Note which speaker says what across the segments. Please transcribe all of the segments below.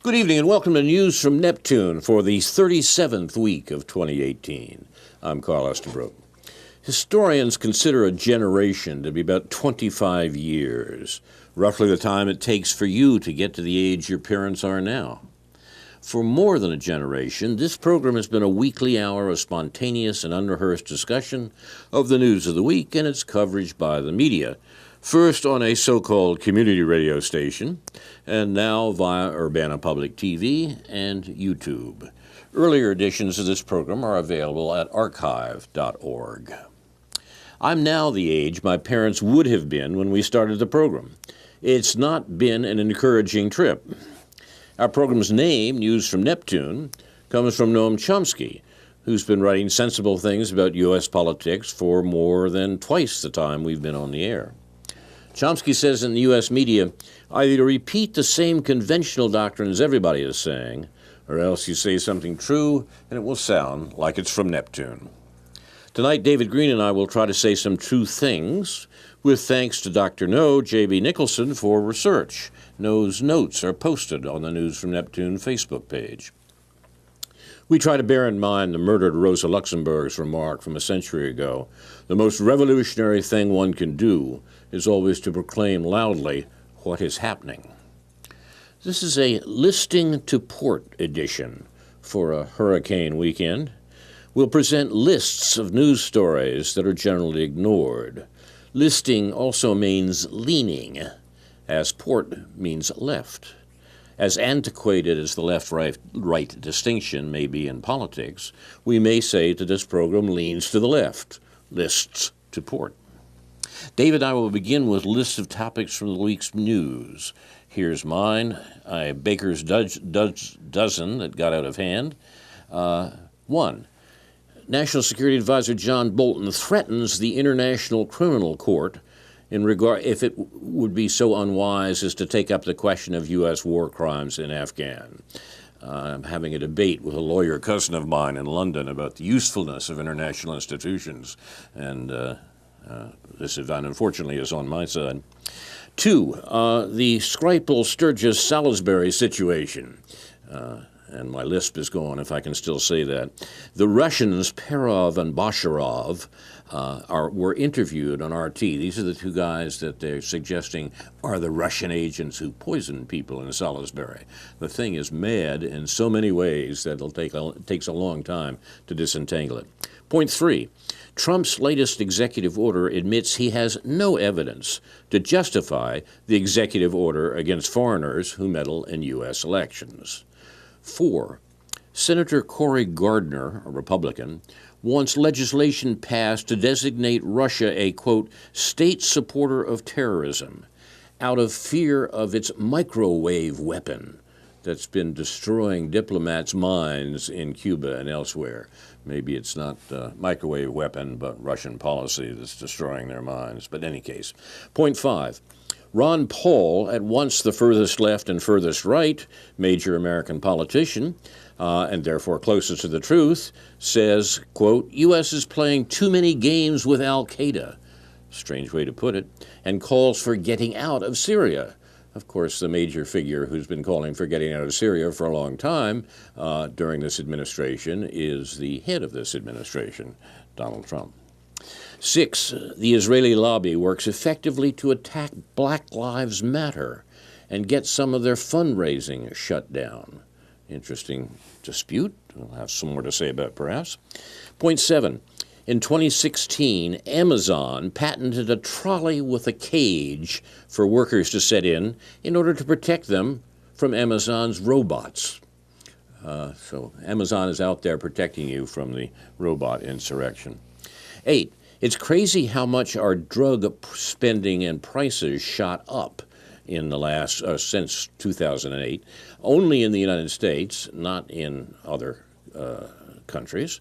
Speaker 1: Good evening and welcome to News from Neptune for the 37th week of 2018. I'm Carl Estabrook. Historians consider a generation to be about 25 years, roughly the time it takes for you to get to the age your parents are now. For more than a generation, this program has been a weekly hour of spontaneous and unrehearsed discussion of the news of the week and its coverage by the media, first on a so-called community radio station, and now via Urbana Public TV and YouTube. Earlier editions of this program are available at archive.org. I'm now the age my parents would have been when we started the program. It's not been an encouraging trip. Our program's name, News from Neptune, comes from Noam Chomsky, who's been writing sensible things about U.S. politics for more than twice the time we've been on the air. Chomsky says in the U.S. media, either you repeat the same conventional doctrines everybody is saying, or else you say something true and it will sound like it's from Neptune. Tonight, David Green and I will try to say some true things, with thanks to Dr. No, J.B. Nicholson, for research. No's notes are posted on the News from Neptune Facebook page. We try to bear in mind the murdered Rosa Luxemburg's remark from a century ago. The most revolutionary thing one can do is always to proclaim loudly what is happening. This is a listing to port edition for a hurricane weekend. We'll present lists of news stories that are generally ignored. Listing also means leaning, as port means left. As antiquated as the left-right distinction may be in politics, we may say that this program leans to the left, lists to port. David and I will begin with lists of topics from the week's news. Here's mine, a baker's dozen that got out of hand. 1. National Security Advisor John Bolton threatens the International Criminal Court in regard if it would be so unwise as to take up the question of U.S. war crimes in Afghan. I'm having a debate with a lawyer cousin of mine in London about the usefulness of international institutions, and this event, unfortunately, is on my side. 2, the Skripal-Sturgis-Salisbury situation. And my lisp is gone, if I can still say that. The Russians, Perov and Bashirov, were interviewed on RT. These are the two guys that they're suggesting are the Russian agents who poisoned people in Salisbury. The thing is mad in so many ways that it takes a long time to disentangle it. Point 3, Trump's latest executive order admits he has no evidence to justify the executive order against foreigners who meddle in U.S. elections. 4, Senator Cory Gardner, a Republican, wants legislation passed to designate Russia a, quote, state supporter of terrorism out of fear of its microwave weapon that's been destroying diplomats' minds in Cuba and elsewhere. Maybe it's not the microwave weapon, but Russian policy that's destroying their minds. But in any case. Point 5. Ron Paul, at once the furthest left and furthest right major American politician, and therefore closest to the truth, says, quote, U.S. is playing too many games with al-Qaeda, strange way to put it, and calls for getting out of Syria. Of course, the major figure who's been calling for getting out of Syria for a long time during this administration is the head of this administration, Donald Trump. 6, the Israeli lobby works effectively to attack Black Lives Matter and get some of their fundraising shut down. Interesting dispute. We'll have some more to say about it, perhaps. Point 7, in 2016, Amazon patented a trolley with a cage for workers to sit in order to protect them from Amazon's robots. So Amazon is out there protecting you from the robot insurrection. 8, it's crazy how much our drug spending and prices shot up in the last, since 2008, only in the United States, not in other countries,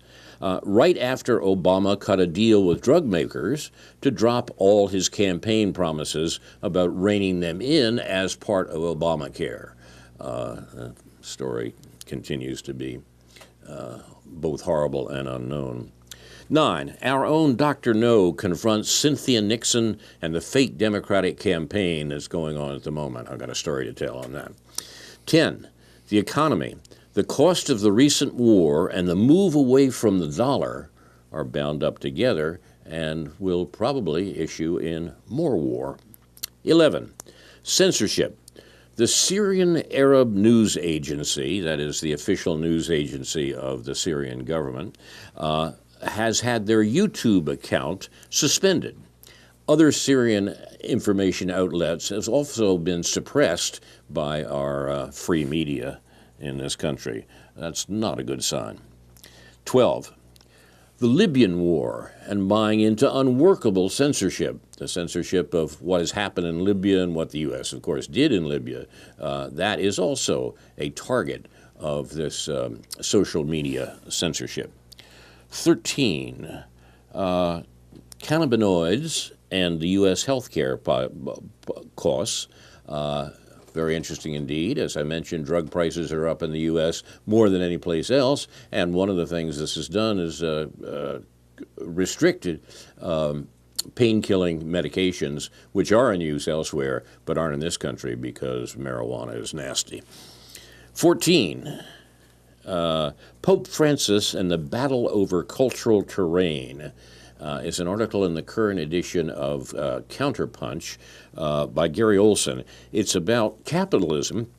Speaker 1: right after Obama cut a deal with drug makers to drop all his campaign promises about reining them in as part of Obamacare. The story continues to be both horrible and unknown. 9, our own Dr. No confronts Cynthia Nixon and the fake Democratic campaign that's going on at the moment. I've got a story to tell on that. 10. The economy. The cost of the recent war and the move away from the dollar are bound up together and will probably issue in more war. 11. Censorship. The Syrian Arab News Agency, that is the official news agency of the Syrian government, has had their YouTube account suspended. Other Syrian information outlets have also been suppressed by our free media in this country. That's not a good sign. 12. The Libyan war and buying into unworkable censorship, the censorship of what has happened in Libya and what the U.S., of course, did in Libya. That is also a target of this social media censorship. 13. Cannabinoids and the U.S. healthcare costs. Very interesting indeed. As I mentioned, drug prices are up in the U.S. more than any place else, and one of the things this has done is restricted pain-killing medications, which are in use elsewhere, but aren't in this country because marijuana is nasty. 14. Pope Francis and the Battle Over Cultural Terrain is an article in the current edition of Counterpunch by Gary Olson. It's about capitalism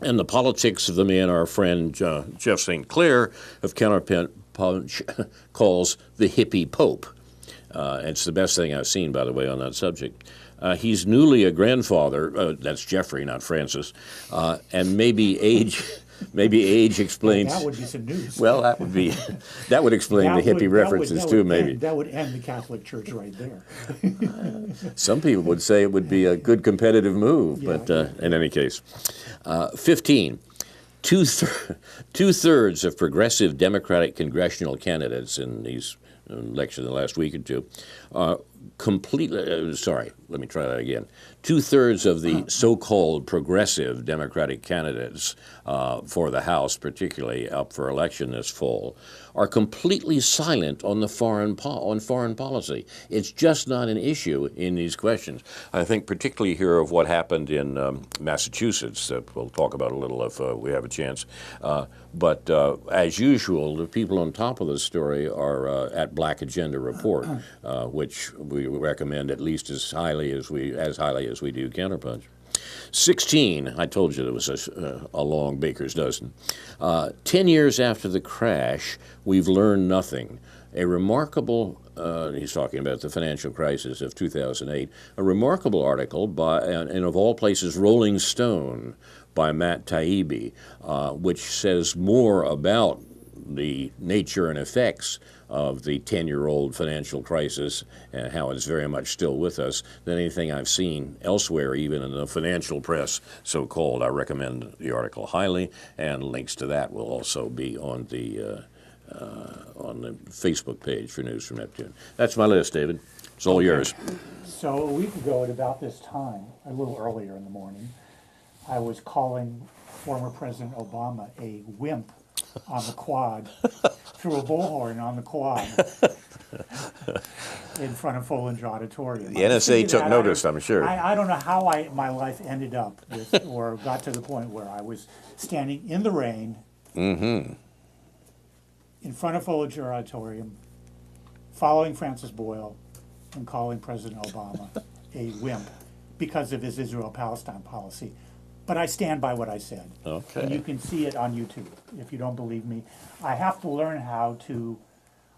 Speaker 1: and the politics of the man our friend Jeff St. Clair of Counterpunch calls the hippie pope. It's the best thing I've seen, by the way, on that subject. He's newly a grandfather. That's Jeffrey, not Francis. And maybe age explains.
Speaker 2: That would be some news.
Speaker 1: Well, that would explain the hippie references too, maybe.
Speaker 2: That would end the Catholic Church right there.
Speaker 1: Some people would say it would be a good competitive move, but in any case. 15. Two-thirds of progressive Democratic congressional candidates in these elections in the last week or two completely, sorry, let me try that again. Two-thirds of the so-called progressive Democratic candidates for the House, particularly up for election this fall, are completely silent on foreign policy. It's just not an issue in these questions. I think particularly here of what happened in Massachusetts, that we'll talk about a little if we have a chance. But as usual, the people on top of the story are at Black Agenda Report, which we recommend at least as highly as we do Counterpunch. 16, I told you there was a long baker's dozen. 10 years after the crash, we've learned nothing. A remarkable, he's talking about the financial crisis of 2008, a remarkable article by, and of all places, Rolling Stone, by Matt Taibbi, which says more about the nature and effects of the 10-year-old financial crisis and how it's very much still with us than anything I've seen elsewhere, even in the financial press, so-called. I recommend the article highly, and links to that will also be on the Facebook page for News from Neptune. That's my list, David. It's all yours.
Speaker 2: So a week ago at about this time, a little earlier in the morning, I was calling former President Obama a wimp on the quad, through a bullhorn on the quad in front of Follinger Auditorium.
Speaker 1: The NSA took notice, I'm sure.
Speaker 2: I don't know how my life ended up with, or got to the point where I was standing in the rain in front of Follinger Auditorium, following Francis Boyle and calling President Obama a wimp because of his Israel-Palestine policy. But I stand by what I said.
Speaker 1: Okay.
Speaker 2: And you can see it on YouTube if you don't believe me. I have to learn how to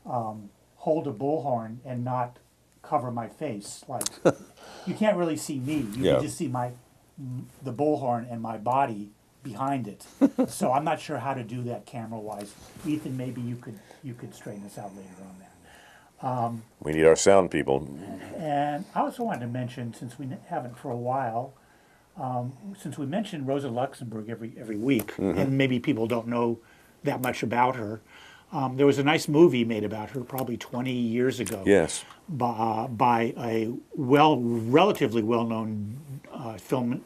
Speaker 2: hold a bullhorn and not cover my face. Like, you can't really see me. You can just see the bullhorn and my body behind it. So I'm not sure how to do that camera-wise. Ethan, maybe you could straighten us out later on that.
Speaker 1: We need our sound people.
Speaker 2: And I also wanted to mention, since we haven't for a while, since we mention Rosa Luxemburg every week, and maybe people don't know that much about her, there was a nice movie made about her probably 20 years ago.
Speaker 1: Yes.
Speaker 2: By a relatively well-known filmmaker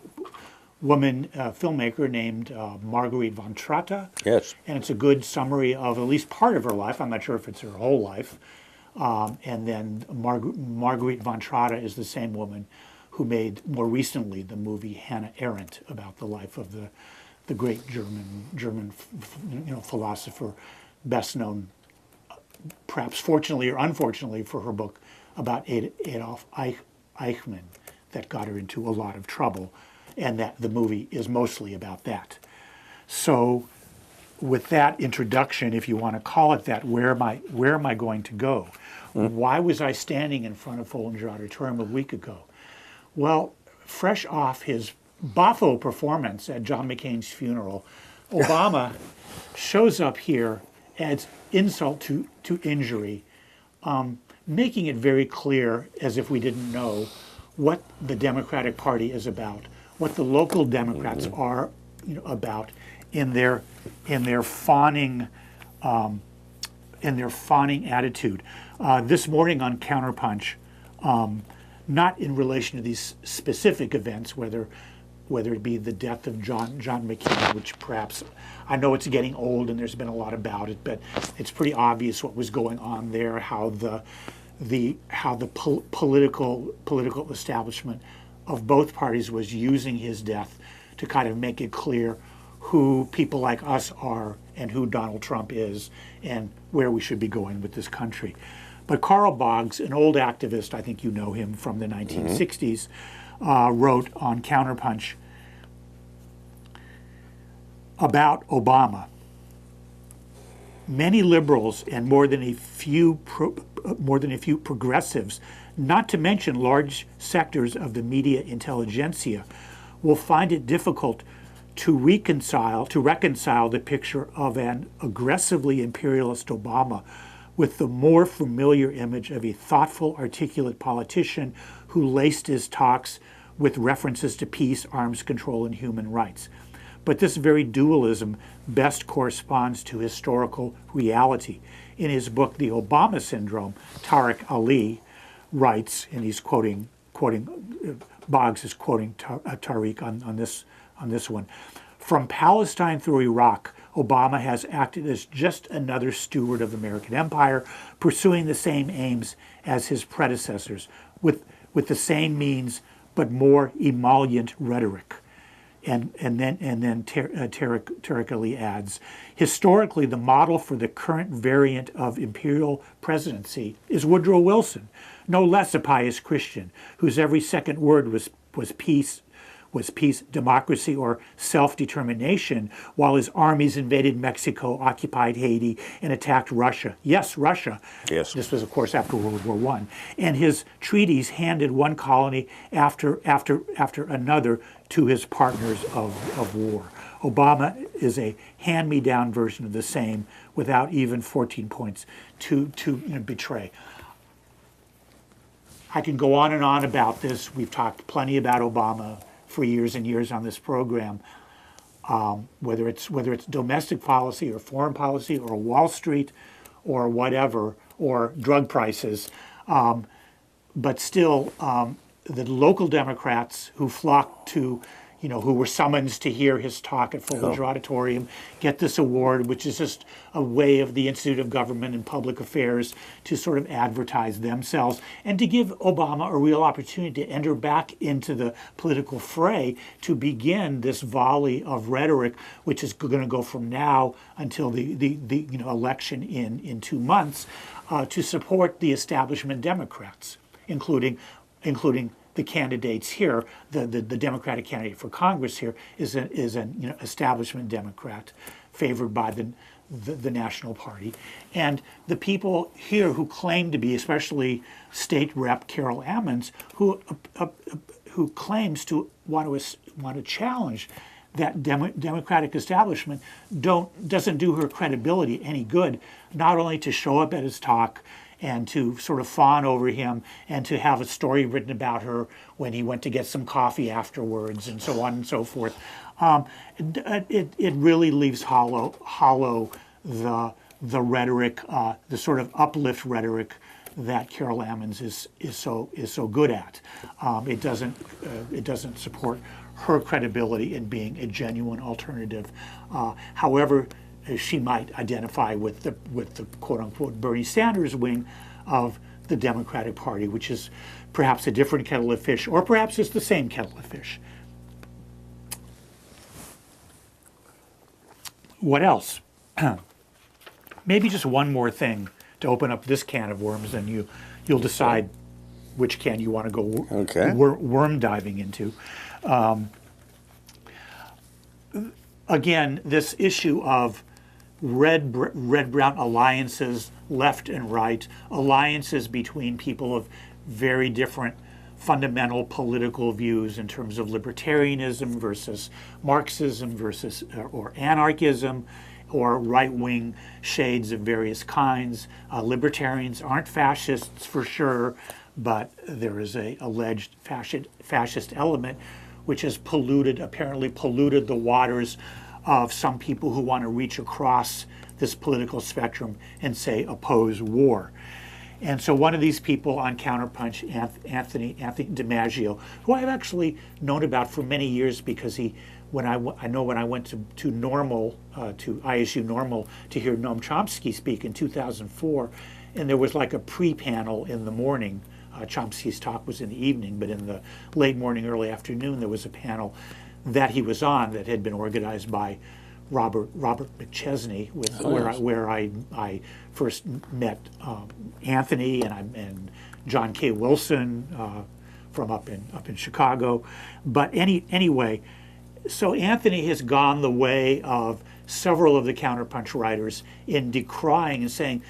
Speaker 2: named Marguerite von Trotta.
Speaker 1: Yes.
Speaker 2: And it's a good summary of at least part of her life. I'm not sure if it's her whole life. And then Marguerite von Trotta is the same woman who made more recently the movie Hannah Arendt, about the life of the the great German philosopher, best known, perhaps fortunately or unfortunately, for her book about Adolf Eichmann, that got her into a lot of trouble, and that the movie is mostly about that. So, with that introduction, if you want to call it that, where am I going to go? Why was I standing in front of Follinger Auditorium a week ago? Well, fresh off his Boffo performance at John McCain's funeral, Obama shows up here, adds insult to injury, making it very clear, as if we didn't know, what the Democratic Party is about, what the local Democrats are about in their fawning attitude. This morning on Counterpunch, not in relation to these specific events, whether it be the death of John McCain, which perhaps, I know it's getting old and there's been a lot about it, but it's pretty obvious what was going on there, how the political establishment of both parties was using his death to kind of make it clear who people like us are and who Donald Trump is and where we should be going with this country. But Carl Boggs, an old activist, I think you know him from the 1960s, wrote on Counterpunch about Obama. Many liberals and more than a few progressives, not to mention large sectors of the media intelligentsia, will find it difficult to reconcile the picture of an aggressively imperialist Obama with the more familiar image of a thoughtful, articulate politician who laced his talks with references to peace, arms control, and human rights. But this very dualism best corresponds to historical reality. In his book, The Obama Syndrome, Tariq Ali writes, and he's quoting Boggs is quoting Tariq on this one. From Palestine through Iraq, Obama has acted as just another steward of the American empire, pursuing the same aims as his predecessors, with the same means but more emollient rhetoric. And then Tariq Ali adds, historically, the model for the current variant of imperial presidency is Woodrow Wilson, no less a pious Christian, whose every second word was peace, democracy, or self-determination, while his armies invaded Mexico, occupied Haiti, and attacked Russia. Yes, Russia.
Speaker 1: Yes.
Speaker 2: This was, of course, after World War I. And his treaties handed one colony after another to his partners of war. Obama is a hand-me-down version of the same, without even 14 points to betray. I can go on and on about this. We've talked plenty about Obama for years and years on this program, whether it's domestic policy or foreign policy or Wall Street or whatever, or drug prices. But still, the local Democrats who flocked to, who were summoned to hear his talk at Follinger Auditorium, get this award, which is just a way of the Institute of Government and Public Affairs to sort of advertise themselves and to give Obama a real opportunity to enter back into the political fray to begin this volley of rhetoric, which is going to go from now until the election in 2 months, to support the establishment Democrats, including the candidates here. The Democratic candidate for Congress here is an establishment Democrat favored by the National Party, and the people here who claim to be, especially State Rep Carol Ammons, who claims to want to challenge that Democratic establishment, doesn't do her credibility any good. Not only to show up at his talk and to sort of fawn over him and to have a story written about her when he went to get some coffee afterwards and so on and so forth. It really leaves hollow the rhetoric, the sort of uplift rhetoric that Carol Ammons is so good at. It doesn't support her credibility in being a genuine alternative. However, she might identify with the quote-unquote Bernie Sanders wing of the Democratic Party, which is perhaps a different kettle of fish, or perhaps it's the same kettle of fish. What else? Maybe just one more thing to open up this can of worms, and you'll decide which can you want to go worm diving into. Again, this issue of red-brown alliances, left and right, alliances between people of very different fundamental political views in terms of libertarianism versus Marxism versus or anarchism, or right-wing shades of various kinds. Libertarians aren't fascists for sure, but there is a alleged fascist element which has apparently polluted the waters of some people who want to reach across this political spectrum and say oppose war. And so one of these people on Counterpunch, Anthony DiMaggio, who I've actually known about for many years because when I went to Normal, to ISU Normal to hear Noam Chomsky speak in 2004, and there was like a pre-panel in the morning. Chomsky's talk was in the evening, but in the late morning, early afternoon, there was a panel that he was on that had been organized by Robert McChesney, where I first met Anthony and John K. Wilson from up in Chicago. But anyway, so Anthony has gone the way of several of the Counterpunch writers in decrying and saying,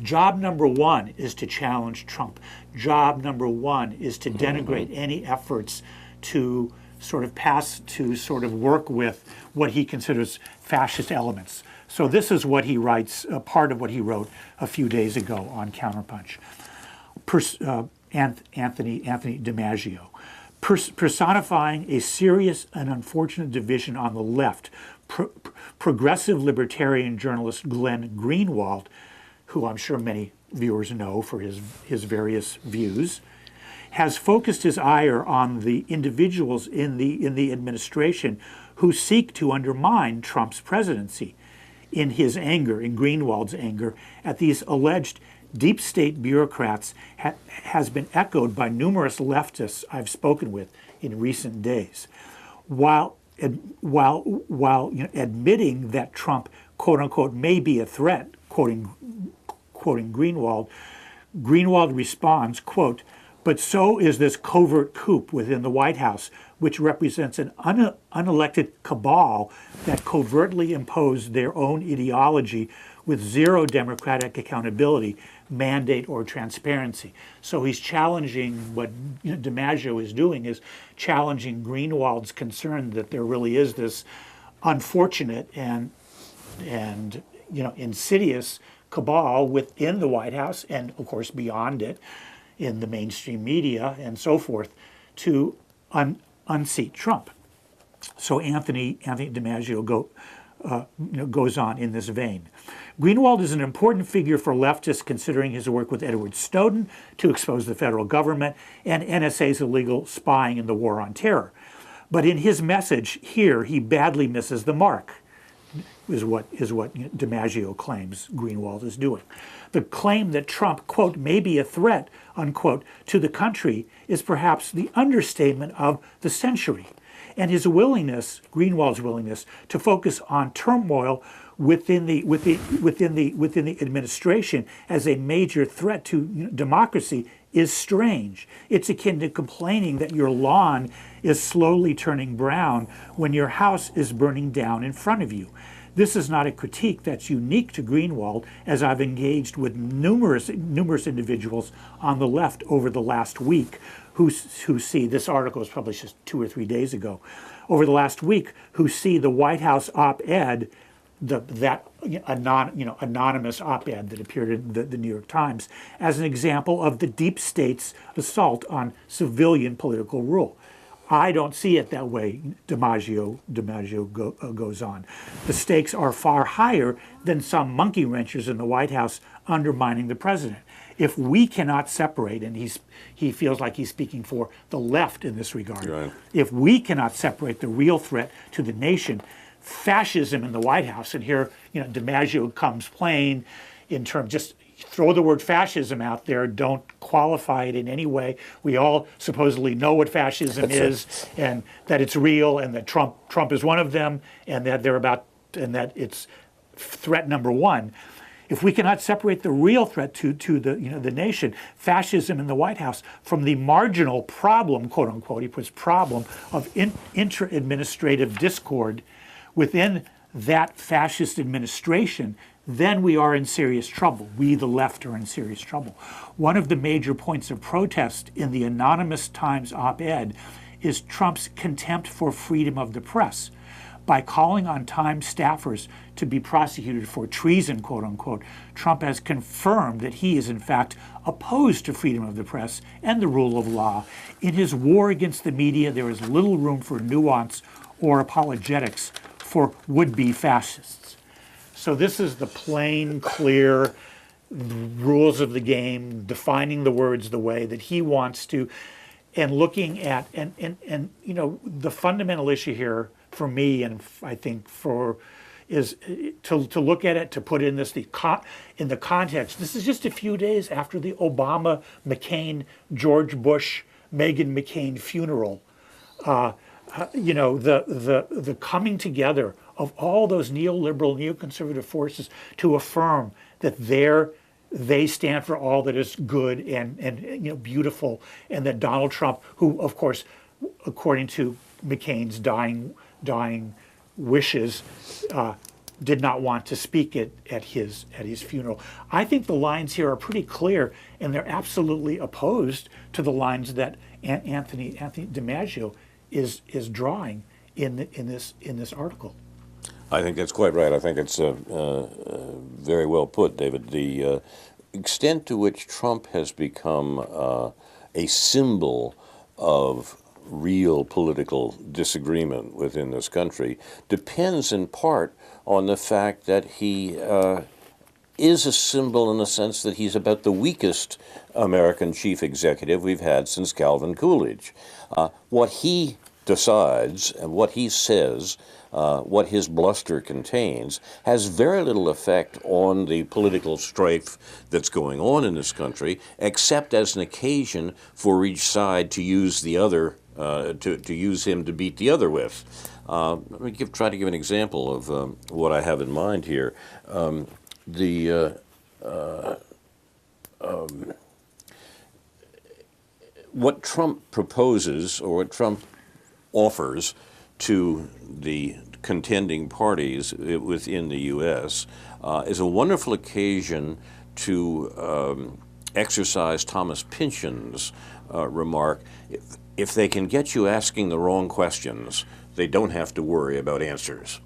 Speaker 2: job number one is to challenge Trump. Job number one is to denigrate any efforts to sort of work with what he considers fascist elements. So this is what he writes, part of what he wrote a few days ago on Counterpunch. Anthony DiMaggio. Personifying a serious and unfortunate division on the left, progressive libertarian journalist Glenn Greenwald, who I'm sure many viewers know for his various views, has focused his ire on the individuals in the administration who seek to undermine Trump's presidency. In his anger, in Greenwald's anger, at these alleged deep state bureaucrats has been echoed by numerous leftists I've spoken with in recent days. While admitting that Trump, quote unquote, may be a threat, quoting Greenwald, Greenwald responds, quote, "But so is this covert coup within the White House, which represents an unelected cabal that covertly imposed their own ideology with zero democratic accountability, mandate, or transparency." So he's challenging what DiMaggio is doing, is challenging Greenwald's concern that there really is this unfortunate and insidious cabal within the White House and, of course, beyond it, in the mainstream media and so forth, to unseat Trump. So Anthony DiMaggio goes on in this vein. Greenwald is an important figure for leftists, considering his work with Edward Snowden to expose the federal government and NSA's illegal spying in the war on terror. But in his message here, he badly misses the mark, is what DiMaggio claims Greenwald is doing. The claim that Trump, quote, may be a threat, unquote, to the country is perhaps the understatement of the century. And his willingness, Greenwald's willingness, to focus on turmoil within the administration as a major threat to democracy is strange. It's akin to complaining that your lawn is slowly turning brown when your house is burning down in front of you. This is not a critique that's unique to Greenwald, as I've engaged with numerous individuals on the left over the last week who see, this article was published just 2 or 3 days ago, over the last week, who see the White House op-ed, anonymous op-ed that appeared in the New York Times, as an example of the deep state's assault on civilian political rule. I don't see it that way, DiMaggio goes on. The stakes are far higher than some monkey wrenchers in the White House undermining the president. If we cannot separate, and he feels like he's speaking for the left in this regard, right. If we cannot separate the real threat to the nation, fascism in the White House, and here DiMaggio comes plain in terms, just throw the word fascism out there, don't qualify it in any way. We all supposedly know what fascism is, and that it's real, and that Trump is one of them, and that there are about that it's threat number one. If we cannot separate the real threat to the nation, fascism in the White House, from the marginal problem, quote unquote, he puts problem, of intra-administrative discord within that fascist administration, then we are in serious trouble. We, the left, are in serious trouble. One of the major points of protest in the anonymous Times op-ed is Trump's contempt for freedom of the press. By calling on Times staffers to be prosecuted for treason, quote unquote, Trump has confirmed that he is in fact opposed to freedom of the press and the rule of law. In his war against the media, there is little room for nuance or apologetics for would-be fascists. So this is the plain, clear rules of the game, defining the words the way that he wants to, and looking at, and the fundamental issue here for me, and I think is to look at it, to put in in the context. This is just a few days after the Obama, McCain, George Bush, Meghan McCain funeral. The coming together of all those neoliberal, neoconservative forces to affirm that they stand for all that is good and beautiful, and that Donald Trump, who of course, according to McCain's dying wishes, did not want to speak at his funeral. I think the lines here are pretty clear, and they're absolutely opposed to the lines that Anthony DiMaggio is drawing in this article.
Speaker 1: I think that's quite right. I think it's very well put, David. The extent to which Trump has become a symbol of real political disagreement within this country depends in part on the fact that he is a symbol in the sense that he's about the weakest American chief executive we've had since Calvin Coolidge. What he decides and what he says, what his bluster contains, has very little effect on the political strife that's going on in this country, except as an occasion for each side to use the other, to use him to beat the other with. Let me try to give an example of what I have in mind here. What Trump proposes, or what Trump offers to the contending parties within the U.S. Is a wonderful occasion to exercise Thomas Pynchon's remark, if they can get you asking the wrong questions, they don't have to worry about answers.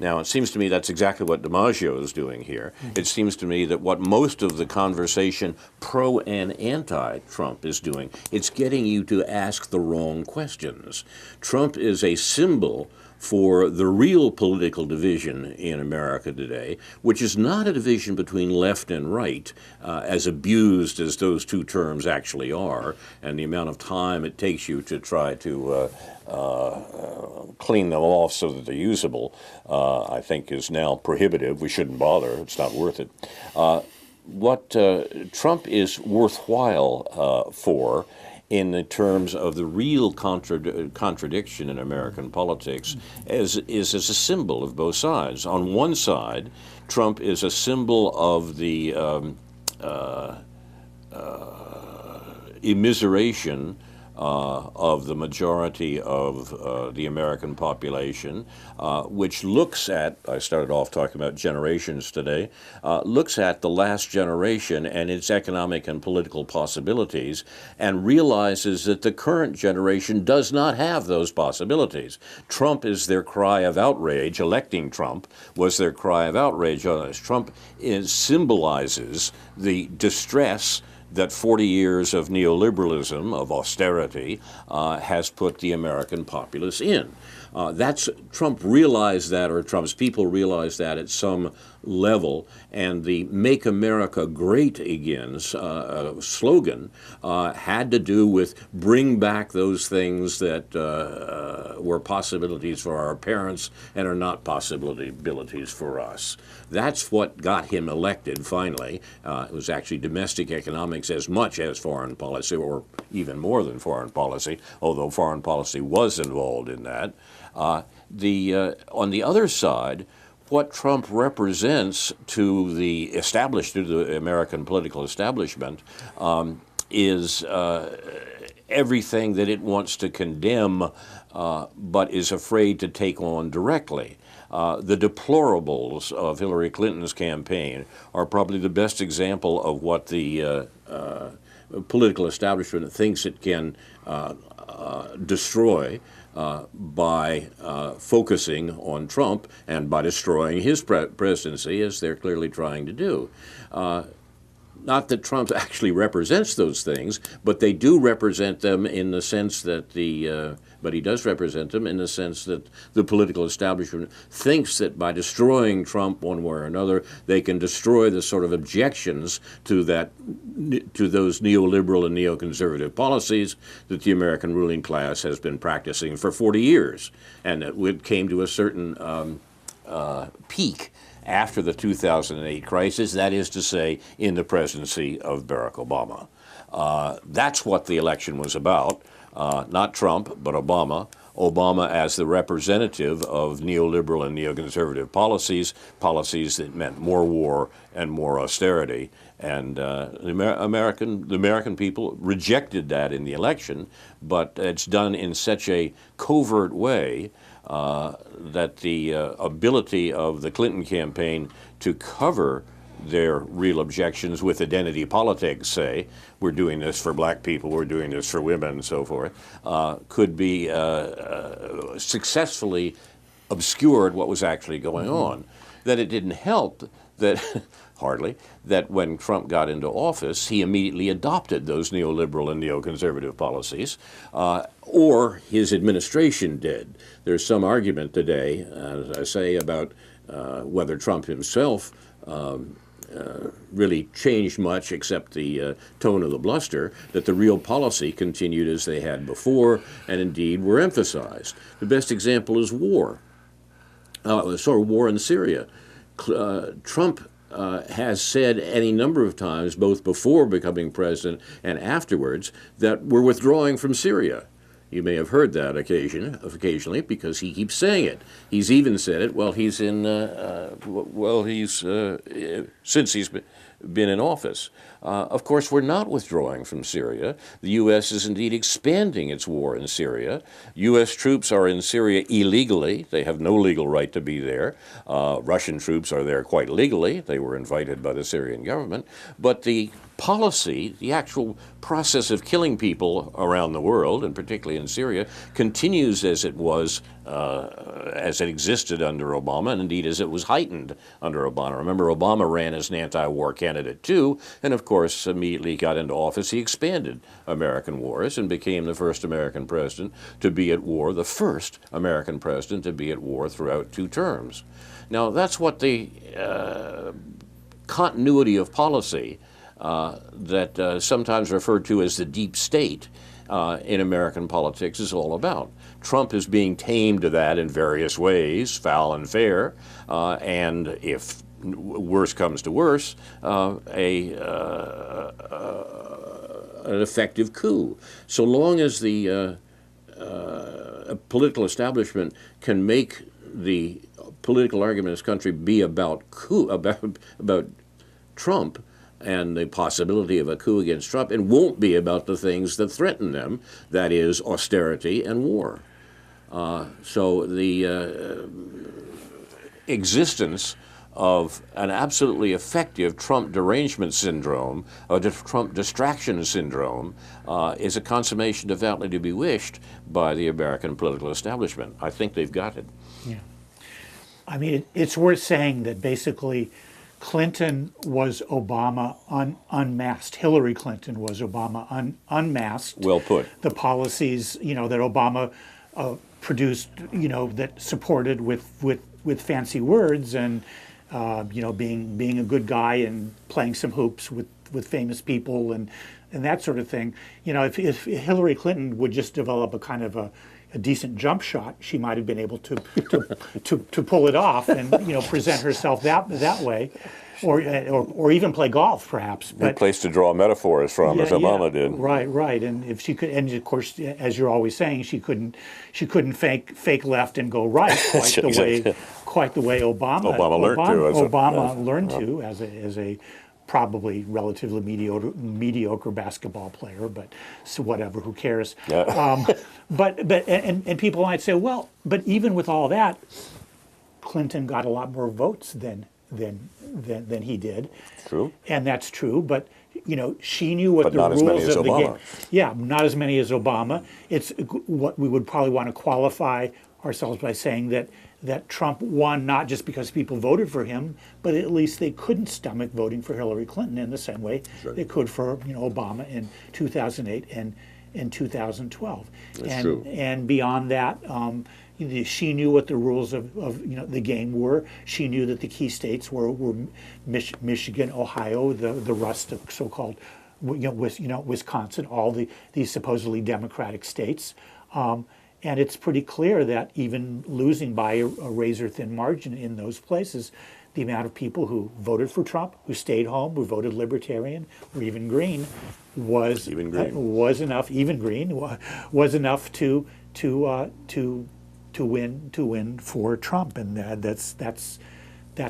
Speaker 1: Now, it seems to me that's exactly what DiMaggio is doing here. It seems to me that what most of the conversation pro and anti-Trump is doing, it's getting you to ask the wrong questions. Trump is a symbol for the real political division in America today, which is not a division between left and right, as abused as those two terms actually are, and the amount of time it takes you to try to clean them off so that they're usable, I think is now prohibitive. We shouldn't bother. It's not worth it. What Trump is worthwhile for, in the terms of the real contradiction in American politics, is as a symbol of both sides. On one side, Trump is a symbol of the immiseration of the majority of the American population, which looks at, I started off talking about generations today, looks at the last generation and its economic and political possibilities, and realizes that the current generation does not have those possibilities. Trump is their cry of outrage. Electing Trump was their cry of outrage on us. Trump symbolizes the distress that 40 years of neoliberalism, of austerity, has put the American populace in. Trump realized that, or Trump's people realized that at some level, and the Make America Great Again slogan had to do with bring back those things that were possibilities for our parents and are not possibilities for us. That's what got him elected finally. It was actually domestic economics as much as foreign policy, or even more than foreign policy, although foreign policy was involved in that. On the other side, what Trump represents to the American political establishment is everything that it wants to condemn, but is afraid to take on directly. The deplorables of Hillary Clinton's campaign are probably the best example of what the political establishment thinks it can destroy by focusing on Trump and by destroying his presidency, as they're clearly trying to do. Not that Trump actually represents those things, but they do represent them in the sense that but he does represent them in the sense that the political establishment thinks that by destroying Trump one way or another, they can destroy the sort of objections to those neoliberal and neoconservative policies that the American ruling class has been practicing for 40 years. And it came to a certain peak after the 2008 crisis, that is to say, in the presidency of Barack Obama. That's what the election was about, not Trump, but Obama. Obama as the representative of neoliberal and neoconservative policies that meant more war and more austerity. And the American people rejected that in the election, but it's done in such a covert way that the ability of the Clinton campaign to cover their real objections with identity politics, say, we're doing this for black people, we're doing this for women, and so forth, could be successfully obscured what was actually going on. That it didn't help that, hardly, that when Trump got into office, he immediately adopted those neoliberal and neoconservative policies, or his administration did. There's some argument today, as I say, about whether Trump himself really changed much except the tone of the bluster, that the real policy continued as they had before and indeed were emphasized. The best example is war. War in Syria. Trump has said any number of times, both before becoming president and afterwards, that we're withdrawing from Syria. You may have heard that occasionally because he keeps saying it. He's even said it while he's since he's been in office. Of course, we're not withdrawing from Syria. The U.S. is indeed expanding its war in Syria. U.S. troops are in Syria illegally. They have no legal right to be there. Russian troops are there quite legally. They were invited by the Syrian government. But the policy, the actual process of killing people around the world, and particularly in Syria, continues as it was, as it existed under Obama, and indeed as it was heightened under Obama. Remember, Obama ran as an anti-war candidate too, and of course, immediately got into office, he expanded American wars and became the first American president to be at war, the first American president to be at war throughout 2 terms. Now, that's what the continuity of policy that sometimes referred to as the deep state in American politics is all about. Trump is being tamed to that in various ways, foul and fair, and if worse comes to worse, an effective coup. So long as the political establishment can make the political argument in this country be about about Trump and the possibility of a coup against Trump, it won't be about the things that threaten them, that is austerity and war. So the existence of an absolutely effective Trump derangement syndrome, or Trump distraction syndrome, is a consummation devoutly to be wished by the American political establishment. I think they've got it.
Speaker 2: Yeah. I mean, it's worth saying that basically Clinton was Obama unmasked. Hillary Clinton was Obama unmasked.
Speaker 1: Well put.
Speaker 2: The policies, that Obama produced, that supported with fancy words and, being a good guy and playing some hoops with famous people and that sort of thing. If Hillary Clinton would just develop a kind of a decent jump shot, she might have been able to pull it off and present herself that way. or even play golf, perhaps.
Speaker 1: Good place to draw metaphors from, as Obama did.
Speaker 2: Right. And if she could, and of course, as you're always saying, she couldn't fake left and go right quite the way Obama learned to as a probably relatively mediocre basketball player, but so whatever, who cares?
Speaker 1: Yeah.
Speaker 2: But people might say, well, but even with all that, Clinton got a lot more votes than he did.
Speaker 1: True.
Speaker 2: And that's true, but she knew what the
Speaker 1: not as many
Speaker 2: rules
Speaker 1: as
Speaker 2: of the
Speaker 1: Obama.
Speaker 2: game. Yeah, not as many as Obama. It's what we would probably want to qualify ourselves by saying that Trump won not just because people voted for him, but at least they couldn't stomach voting for Hillary Clinton in the same way they could for Obama in 2008 and in 2012.
Speaker 1: That's true.
Speaker 2: And beyond that, she knew what the rules of the game were. She knew that the key states were Michigan, Ohio, the rest of so-called Wisconsin, all these supposedly Democratic states. And it's pretty clear that even losing by a razor-thin margin in those places, the amount of people who voted for Trump, who stayed home, who voted Libertarian, or even Green, was enough. Even Green was enough to win for Trump, and that's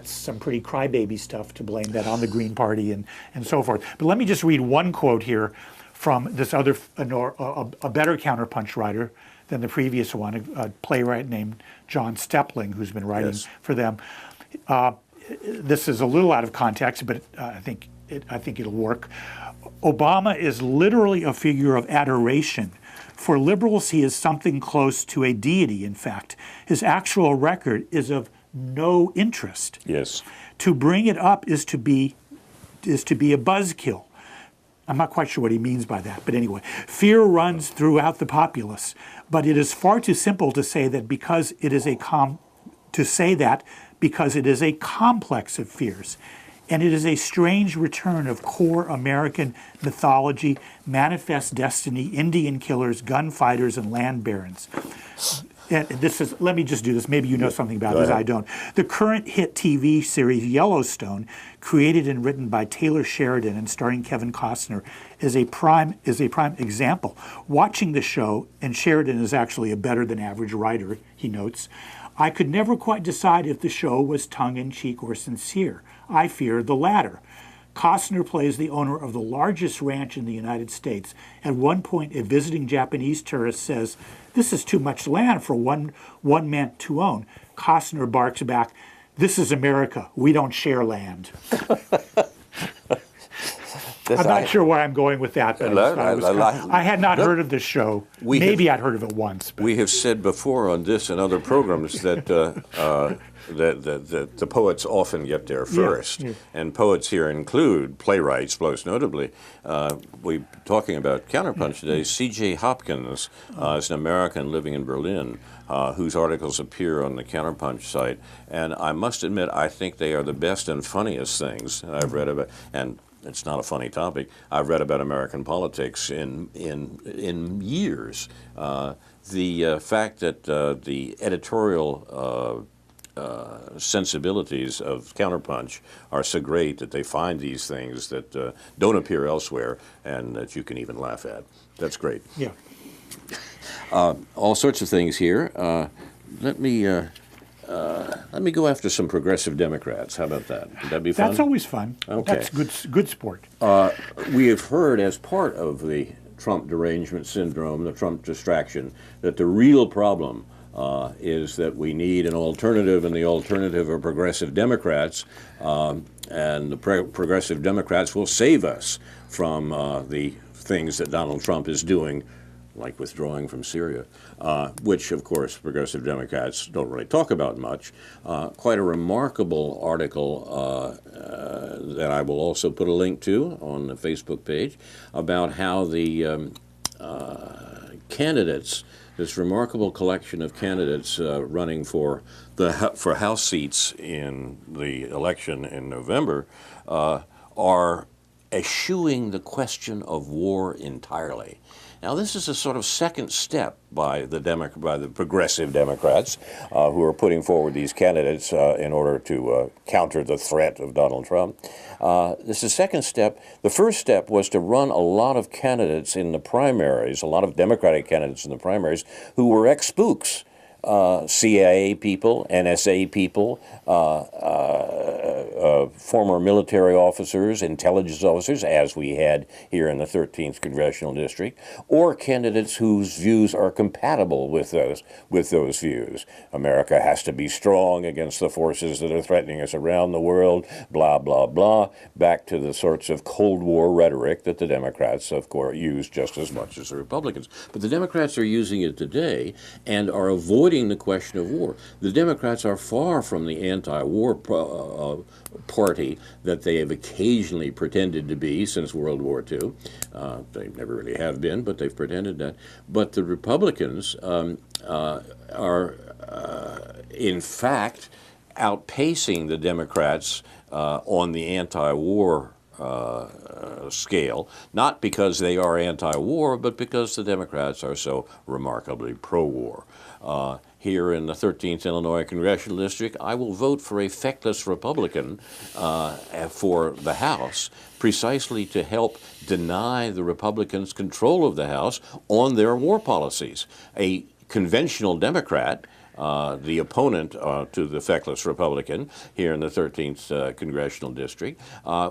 Speaker 2: some pretty crybaby stuff to blame that on the Green Party and so forth. But let me just read one quote here from this other a better counterpunch writer than the previous one, a playwright named John Stepling, who's been writing for them. This is a little out of context, but I think it'll work. Obama is literally a figure of adoration. For liberals, he is something close to a deity, in fact. His actual record is of no interest.
Speaker 1: Yes.
Speaker 2: To bring it up is to be a buzzkill. I'm not quite sure what he means by that, but anyway. Fear runs throughout the populace, but it is far too simple to say that because it is a complex of fears. And it is a strange return of core American mythology, manifest destiny, Indian killers, gunfighters, and land barons. And let me just do this. Maybe you know something about this, I don't. The current hit TV series Yellowstone, created and written by Taylor Sheridan and starring Kevin Costner, is a prime example. Watching the show, and Sheridan is actually a better than average writer, he notes, I could never quite decide if the show was tongue-in-cheek or sincere. I fear the latter. Costner plays the owner of the largest ranch in the United States. At one point, a visiting Japanese tourist says, "This is too much land for one man to own." Costner barks back, "This is America. We don't share land." I'm not sure where I'm going with that, but I had not heard of this show. Maybe I'd heard of it once. But.
Speaker 1: We have said before on this and other programs that the poets often get there first. Yeah. And poets here include playwrights, most notably. We're talking about Counterpunch today. C.J. Hopkins is an American living in Berlin whose articles appear on the Counterpunch site. And I must admit, I think they are the best and funniest things I've read about. And it's not a funny topic. I've read about American politics in years. The fact that the editorial sensibilities of Counterpunch are so great that they find these things that don't appear elsewhere and that you can even laugh at. That's great.
Speaker 2: Yeah.
Speaker 1: All sorts of things here. Let me go after some progressive Democrats. How about that? Would that be fun?
Speaker 2: That's always fun.
Speaker 1: Okay.
Speaker 2: That's good sport.
Speaker 1: We have heard as part of the Trump derangement syndrome, the Trump distraction, that the real problem is that we need an alternative, and the alternative are progressive Democrats, and the progressive Democrats will save us from the things that Donald Trump is doing, like withdrawing from Syria, which, of course, progressive Democrats don't really talk about much. Quite a remarkable article that I will also put a link to on the Facebook page about how the candidates, this remarkable collection of candidates running for House seats in the election in November, are eschewing the question of war entirely. Now, this is a sort of second step by the progressive Democrats who are putting forward these candidates in order to counter the threat of Donald Trump. This is a second step. The first step was to run a lot of candidates in the primaries, a lot of Democratic candidates in the primaries, who were ex-spooks. CIA people, NSA people, former military officers, intelligence officers, as we had here in the 13th Congressional District, or candidates whose views are compatible with those views. America has to be strong against the forces that are threatening us around the world, blah, blah, blah, back to the sorts of Cold War rhetoric that the Democrats, of course, use just as much as the Republicans. But the Democrats are using it today and are avoiding the question of war. The Democrats are far from the anti-war party that they have occasionally pretended to be since World War II. They never really have been, but they've pretended that. But the Republicans are, in fact, outpacing the Democrats on the anti-war scale, not because they are anti-war, but because the Democrats are so remarkably pro-war. Here in the 13th Illinois Congressional District, I will vote for a feckless Republican for the House, precisely to help deny the Republicans control of the House on their war policies. A conventional Democrat, the opponent to the feckless Republican here in the 13th Congressional District,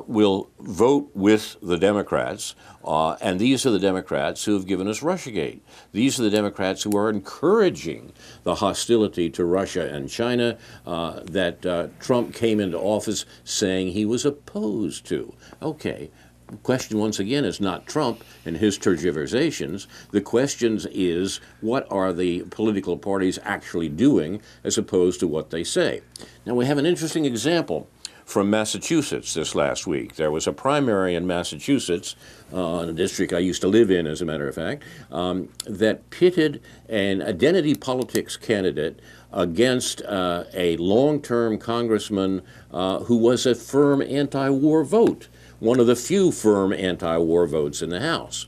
Speaker 1: will vote with the Democrats, and these are the Democrats who have given us Russiagate. These are the Democrats who are encouraging the hostility to Russia and China that Trump came into office saying he was opposed to. Okay. The question, once again, is not Trump and his tergiversations. The question is, what are the political parties actually doing as opposed to what they say? Now, we have an interesting example from Massachusetts this last week. There was a primary in Massachusetts, in a district I used to live in, as a matter of fact, that pitted an identity politics candidate against a long-term congressman who was a firm anti-war vote. One of the few firm anti-war votes in the House.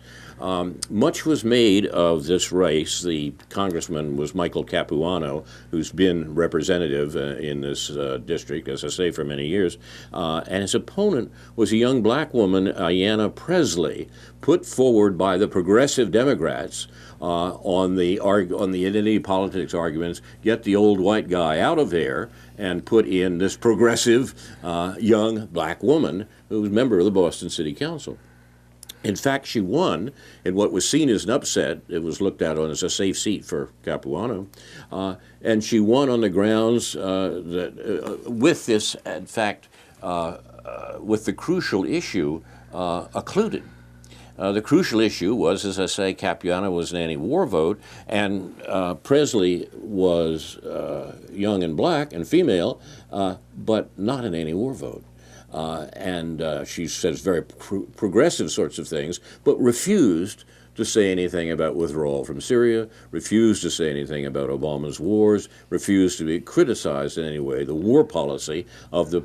Speaker 1: Much was made of this race. The congressman was Michael Capuano, who's been representative in this district, as I say, for many years. And his opponent was a young black woman, Ayanna Presley, put forward by the progressive Democrats on the identity politics arguments, get the old white guy out of there and put in this progressive young black woman who was a member of the Boston City Council. In fact, she won in what was seen as an upset. It was looked at as a safe seat for Capuano. And she won on the grounds that with this, in fact, with the crucial issue occluded. The crucial issue was, as I say, Capuano was an anti-war vote, and Presley was young and black and female, but not an anti-war vote. And she says very progressive sorts of things, but refused to say anything about withdrawal from Syria, refused to say anything about Obama's wars, refused to be criticized in any way the war policy of the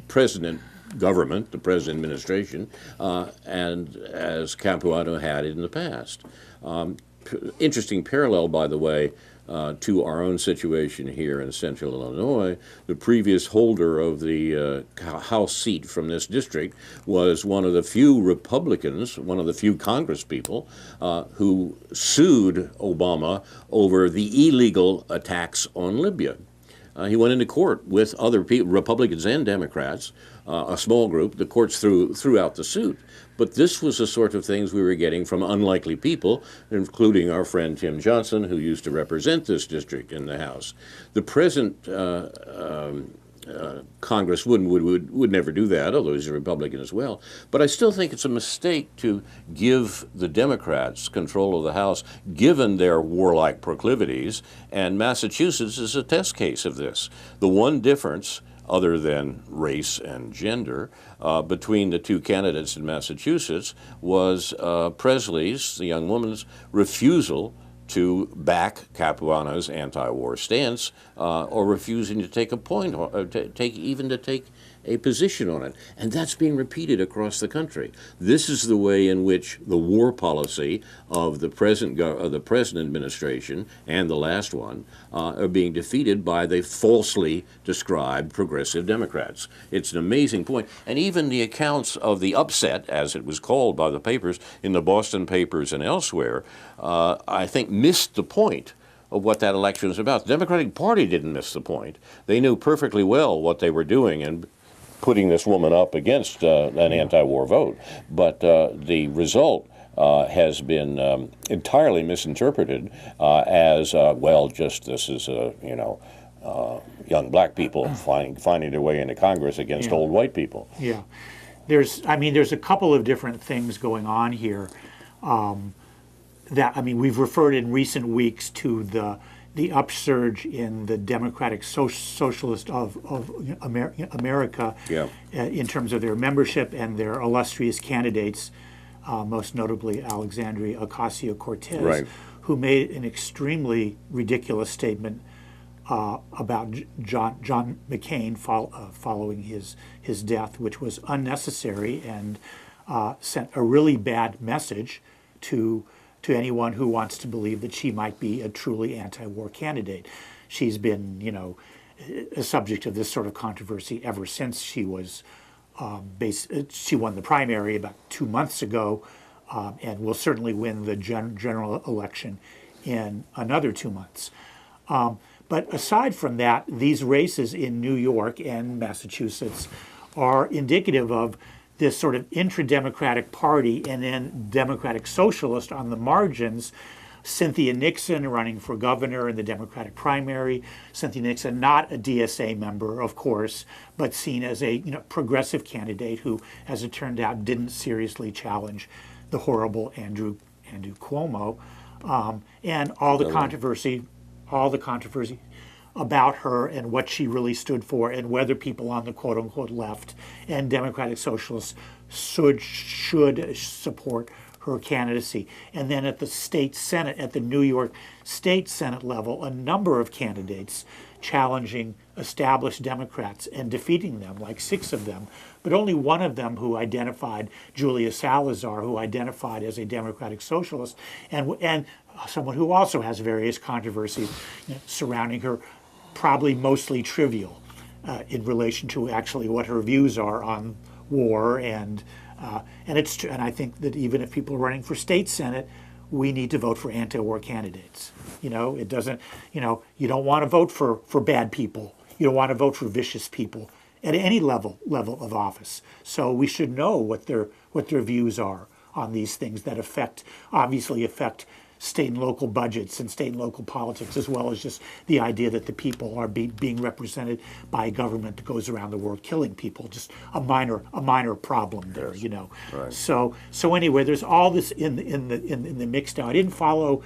Speaker 1: president government, the president administration, and as Capuano had in the past. Interesting parallel, by the way, to our own situation here in central Illinois. The previous holder of the House seat from this district was one of the few Republicans, one of the few Congress people who sued Obama over the illegal attacks on Libya. He went into court with other people, Republicans and Democrats, a small group. The courts threw out the suit. But this was the sort of things we were getting from unlikely people, including our friend Tim Johnson, who used to represent this district in the House. The present Congress would never do that, although he's a Republican as well. But I still think it's a mistake to give the Democrats control of the House, given their warlike proclivities, and Massachusetts is a test case of this. The one difference, other than race and gender, between the two candidates in Massachusetts was Presley's, the young woman's, refusal to back Capuano's anti-war stance, or refusing to take a point, or take a position on it. And that's being repeated across the country. This is the way in which the war policy of the present administration and the last one are being defeated by the falsely described progressive Democrats. It's an amazing point. And even the accounts of the upset, as it was called by the papers, in the Boston papers and elsewhere, I think missed the point of what that election was about. The Democratic Party didn't miss the point. They knew perfectly well what they were doing in putting this woman up against an anti-war vote. But the result has been entirely misinterpreted as, well, just this is, young black people finding their way into Congress against old white people.
Speaker 2: Yeah. There's a couple of different things going on here. We've referred in recent weeks to the upsurge in the Democratic Socialist of America in terms of their membership and their illustrious candidates, most notably Alexandria Ocasio-Cortez,
Speaker 1: right,
Speaker 2: who made an extremely ridiculous statement about John McCain following his death, which was unnecessary and sent a really bad message to anyone who wants to believe that she might be a truly anti-war candidate. She's been, a subject of this sort of controversy ever since she was she won the primary about 2 months ago, and will certainly win the general election in another 2 months. But aside from that, these races in New York and Massachusetts are indicative of this sort of intra-democratic party and then Democratic Socialist on the margins. Cynthia Nixon running for governor in the Democratic primary. Cynthia Nixon, not a DSA member, of course, but seen as a progressive candidate who, as it turned out, didn't seriously challenge the horrible Andrew Cuomo, and all the controversy about her and what she really stood for, and whether people on the quote-unquote left and Democratic Socialists should support her candidacy. And then at the state Senate, at the New York State Senate level, a number of candidates challenging established Democrats and defeating them, like 6 of them, but only one of them who identified, Julia Salazar, who identified as a Democratic Socialist, and someone who also has various controversies surrounding her, probably mostly trivial in relation to actually what her views are on war, and I think that even if people are running for state senate, we need to vote for anti-war candidates. It doesn't. You don't want to vote for bad people. You don't want to vote for vicious people at any level of office. So we should know what their views are on these things that obviously affect state and local budgets and state and local politics, as well as just the idea that the people are being represented by a government that goes around the world killing people. Just a minor problem there, Right. So anyway, there's all this in the mix now. I didn't follow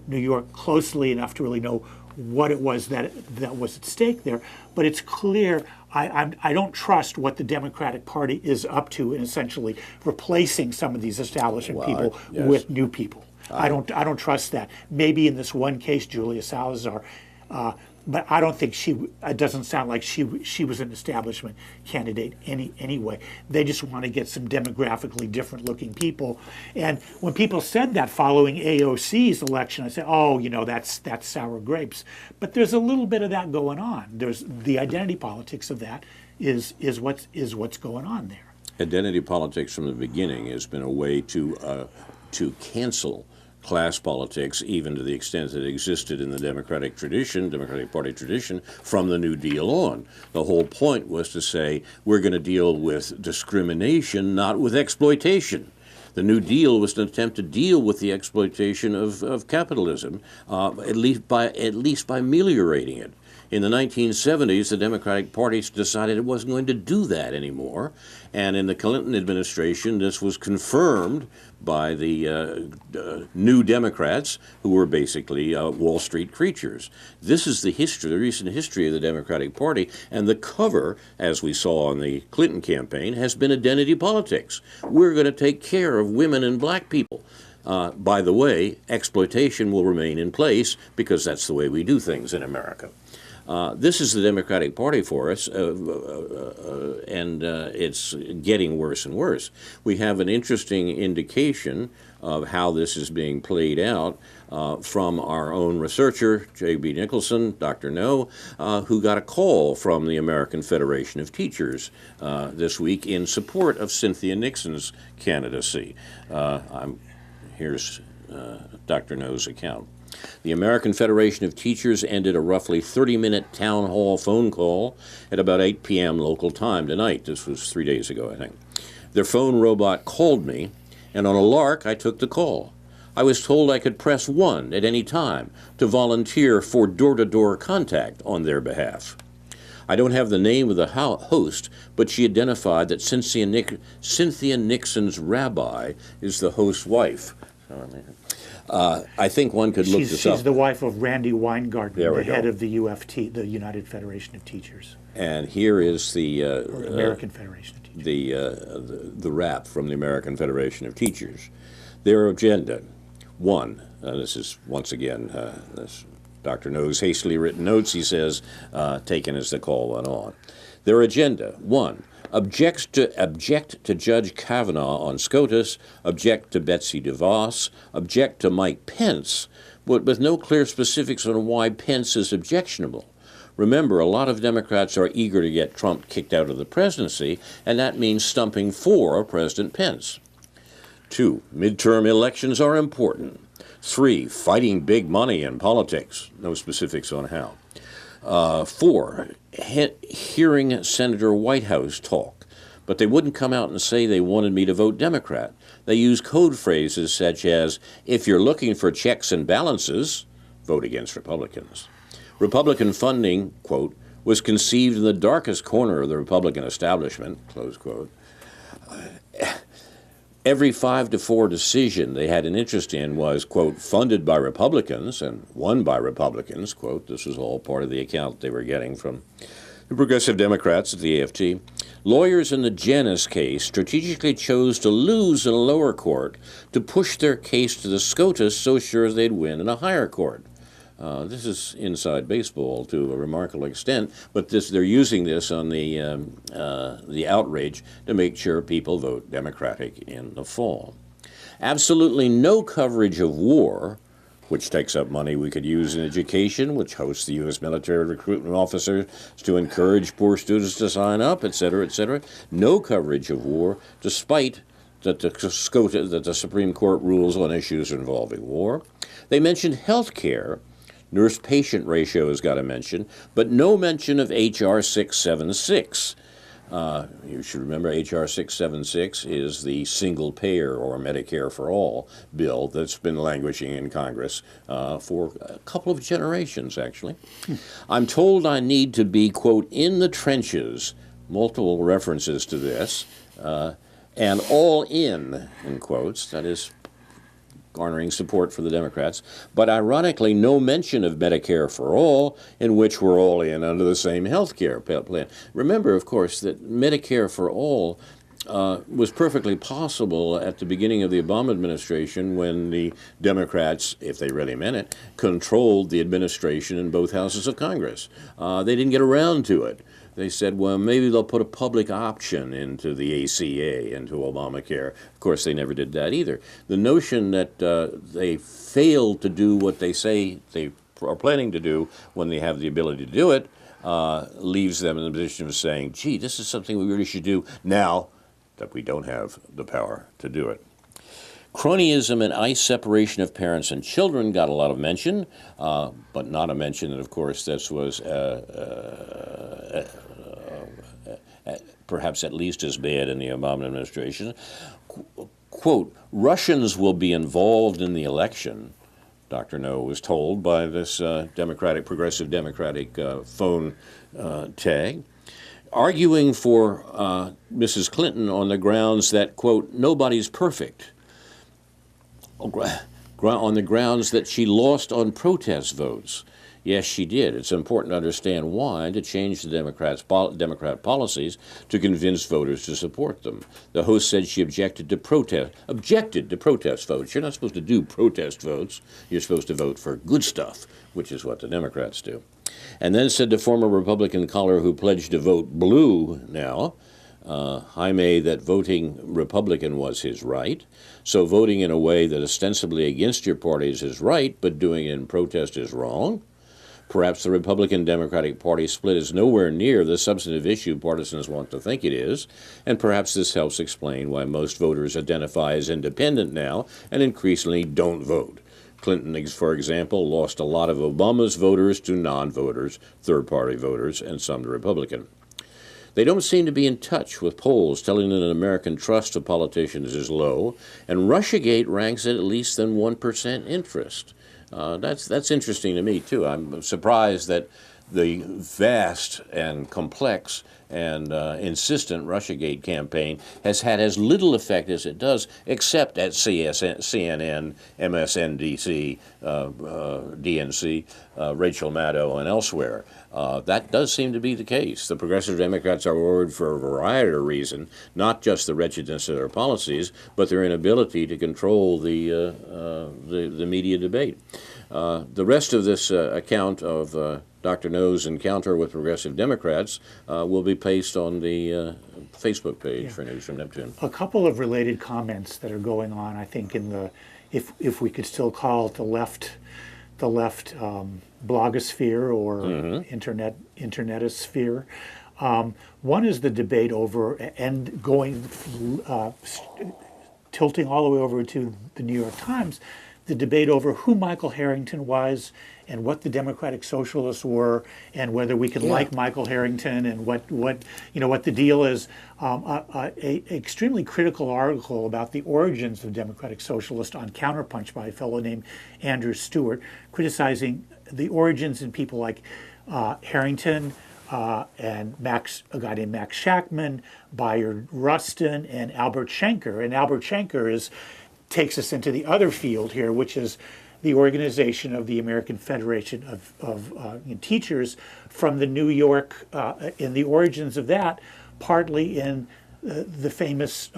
Speaker 2: New York closely enough to really know what it was that was at stake there, but it's clear. I don't trust what the Democratic Party is up to in essentially replacing some of these establishment people with new people. I don't trust that. Maybe in this one case, Julia Salazar, but I don't think it doesn't sound like she was an establishment candidate anyway. They just want to get some demographically different looking people. And when people said that following AOC's election, I said, that's sour grapes. But there's a little bit of that going on. There's the identity politics of that is what's going on there.
Speaker 1: Identity politics from the beginning has been a way to cancel class politics, even to the extent that it existed in the Democratic Party tradition, from the New Deal on. The whole point was to say, we're going to deal with discrimination, not with exploitation. The New Deal was an attempt to deal with the exploitation of capitalism, at least by ameliorating it. In the 1970s, the Democratic Party decided it wasn't going to do that anymore, and in the Clinton administration, this was confirmed by the New Democrats, who were basically Wall Street creatures. This is the recent history of the Democratic Party, and the cover, as we saw in the Clinton campaign, has been identity politics. We're going to take care of women and black people. By the way, exploitation will remain in place because that's the way we do things in America. This is the Democratic Party for us, and it's getting worse and worse. We have an interesting indication of how this is being played out from our own researcher, J.B. Nicholson, Dr. No, who got a call from the American Federation of Teachers this week in support of Cynthia Nixon's candidacy. Here's Dr. No's account. The American Federation of Teachers ended a roughly 30-minute town hall phone call at about 8 p.m. local time tonight. This was 3 days ago, I think. Their phone robot called me, and on a lark, I took the call. I was told I could press 1 at any time to volunteer for door-to-door contact on their behalf. I don't have the name of the host, but she identified that Cynthia Nixon's rabbi is the host's wife. I think one could look this up.
Speaker 2: She's the wife of Randy Weingarten, the head
Speaker 1: go.
Speaker 2: of the UFT, the United Federation of Teachers.
Speaker 1: And here is the
Speaker 2: American Federation of Teachers.
Speaker 1: The rap from the American Federation of Teachers. Their agenda: 1, this is once again this Dr. No's hastily written notes, he says, taken as the call went on. Their agenda: 1, object to Judge Kavanaugh on SCOTUS, object to Betsy DeVos, object to Mike Pence, but with no clear specifics on why Pence is objectionable. Remember, a lot of Democrats are eager to get Trump kicked out of the presidency, and that means stumping for President Pence. 2, midterm elections are important. 3, fighting big money in politics. No specifics on how. 4, hearing Senator Whitehouse talk. But they wouldn't come out and say they wanted me to vote Democrat. They use code phrases such as, if you're looking for checks and balances, vote against Republicans. Republican funding, quote, was conceived in the darkest corner of the Republican establishment, close quote. Every 5-4 decision they had an interest in was, quote, funded by Republicans and won by Republicans, quote. This was all part of the account they were getting from the progressive Democrats at the AFT. Lawyers in the Janus case strategically chose to lose in a lower court to push their case to the SCOTUS so sure they'd win in a higher court. This is inside baseball to a remarkable extent, but they're using this on the outrage to make sure people vote Democratic in the fall. Absolutely no coverage of war, which takes up money we could use in education, which hosts the U.S. military recruitment officers to encourage poor students to sign up, et cetera, et cetera. No coverage of war, despite that the Supreme Court rules on issues involving war. They mentioned health care. Nurse-patient ratio has got a mention, but no mention of H.R. 676. You should remember H.R. 676 is the single-payer or Medicare for All bill that's been languishing in Congress for a couple of generations, actually. I'm told I need to be, quote, in the trenches, multiple references to this, and all in quotes, that is garnering support for the Democrats, but ironically no mention of Medicare for All, in which we're all in under the same health care plan. Remember, of course, that Medicare for All was perfectly possible at the beginning of the Obama administration when the Democrats, if they really meant it, controlled the administration in both houses of Congress. They didn't get around to it. They said, well, maybe they'll put a public option into the ACA, into Obamacare. Of course, they never did that either. The notion that they failed to do what they say they are planning to do when they have the ability to do it leaves them in the position of saying, gee, this is something we really should do now that we don't have the power to do it. Cronyism and ICE separation of parents and children got a lot of mention, but not a mention that, of course, this was perhaps at least as bad in the Obama administration. Quote, Russians will be involved in the election, Dr. No was told by this progressive Democratic phone tag, arguing for Mrs. Clinton on the grounds that, quote, nobody's perfect, on the grounds that she lost on protest votes. Yes, she did. It's important to understand why, to change the Democrat policies to convince voters to support them. The host said she objected to protest votes. You're not supposed to do protest votes. You're supposed to vote for good stuff, which is what the Democrats do. And then said to former Republican caller who pledged to vote blue now, Jaime, that voting Republican was his right. So voting in a way that ostensibly against your party is his right, but doing it in protest is wrong. Perhaps the Republican-Democratic Party split is nowhere near the substantive issue partisans want to think it is, and perhaps this helps explain why most voters identify as independent now and increasingly don't vote. Clinton, for example, lost a lot of Obama's voters to non-voters, third-party voters, and some to Republican. They don't seem to be in touch with polls telling that American trust of politicians is low, and Russiagate ranks at least than 1% interest. That's interesting to me, too. I'm surprised that the vast and complex and insistent Russiagate campaign has had as little effect as it does, except at CNN, MSNBC, DNC, Rachel Maddow, and elsewhere. That does seem to be the case. The progressive Democrats are worried for a variety of reasons, not just the wretchedness of their policies, but their inability to control the media debate. The rest of this account of Dr. No's encounter with progressive Democrats will be placed on the Facebook page for News from Neptune.
Speaker 2: A couple of related comments that are going on, I think, in the, if we could still call it the left blogosphere or internetosphere. One is the debate over and going tilting all the way over to the New York Times, the debate over who Michael Harrington was and what the Democratic Socialists were, and whether we could like Michael Harrington, and what the deal is. A extremely critical article about the origins of Democratic Socialist on Counterpunch by a fellow named Andrew Stewart, criticizing the origins in people like Harrington and a guy named Max Shachtman, Bayard Rustin, and Albert Schenker. And Albert Schenker takes us into the other field here, which is the organization of the American Federation of Teachers from the New York, in the origins of that, partly in the famous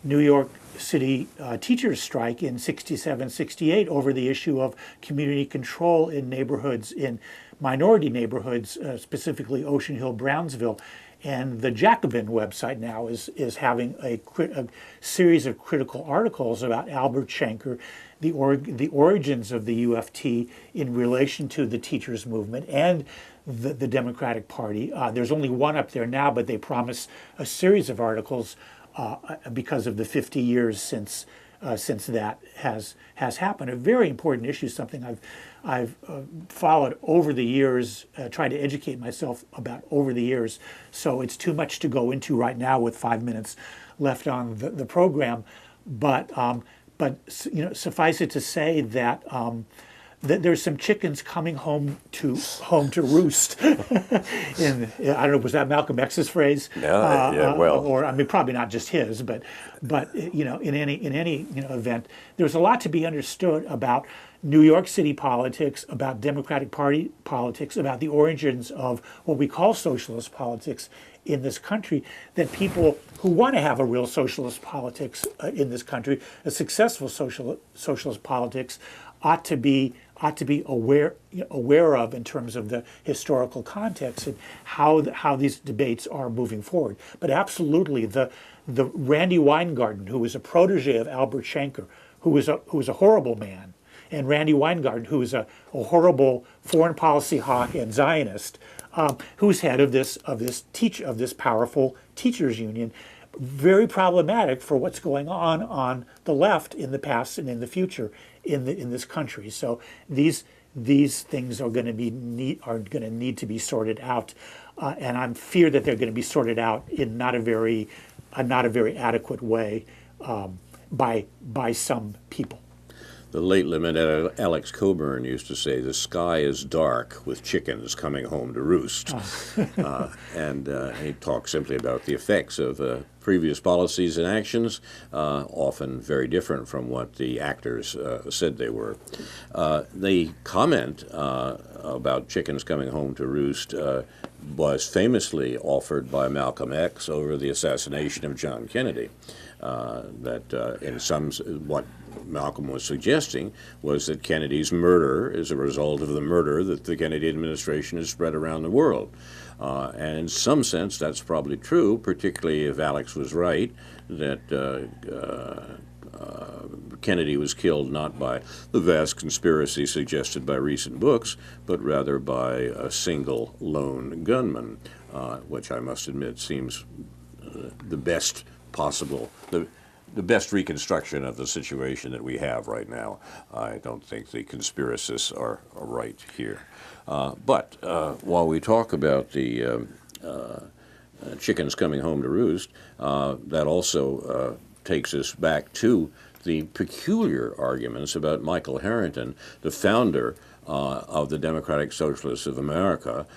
Speaker 2: New York City teachers strike in 67, 68 over the issue of community control in neighborhoods, in minority neighborhoods, specifically Ocean Hill, Brownsville. And the Jacobin website now is having a series of critical articles about Albert Schenker, the origins of the UFT in relation to the teachers movement and the Democratic Party. There's only one up there now, but they promise a series of articles because of the 50 years since that has happened. A very important issue, something I've followed over the years, tried to educate myself about over the years. So it's too much to go into right now with 5 minutes left on the program. But suffice it to say that that there's some chickens coming home to roost. I don't know, was that Malcolm X's phrase? Or I mean, probably not just his, but in any event, there's a lot to be understood about New York City politics, about Democratic Party politics, about the origins of what we call socialist politics in this country, that people who want to have a real socialist politics in this country, a successful socialist politics, ought to be aware of in terms of the historical context and how these debates are moving forward. But absolutely, the Randy Weingarten, who was a protege of Albert Schenker, who was a horrible man, and Randy Weingarten, who is a horrible foreign policy hawk and Zionist, who's head of this powerful teachers union, very problematic for what's going on the left in the past and in the future in this country. So these things are going to need to be sorted out, and I'm fear that they're going to be sorted out in not a very adequate way by some people.
Speaker 1: The late lamented Alex Coburn used to say, "The sky is dark with chickens coming home to roost." And he talked simply about the effects of previous policies and actions, often very different from what the actors said they were. The comment about chickens coming home to roost was famously offered by Malcolm X over the assassination of John Kennedy. That in what Malcolm was suggesting was that Kennedy's murder is a result of the murder that the Kennedy administration has spread around the world. And in some sense, that's probably true, particularly if Alex was right, that Kennedy was killed not by the vast conspiracy suggested by recent books, but rather by a single lone gunman, which I must admit seems the best possible, the best reconstruction of the situation that we have right now. I don't think the conspiracists are right here. But while we talk about the chickens coming home to roost, that also takes us back to the peculiar arguments about Michael Harrington, the founder of the Democratic Socialists of America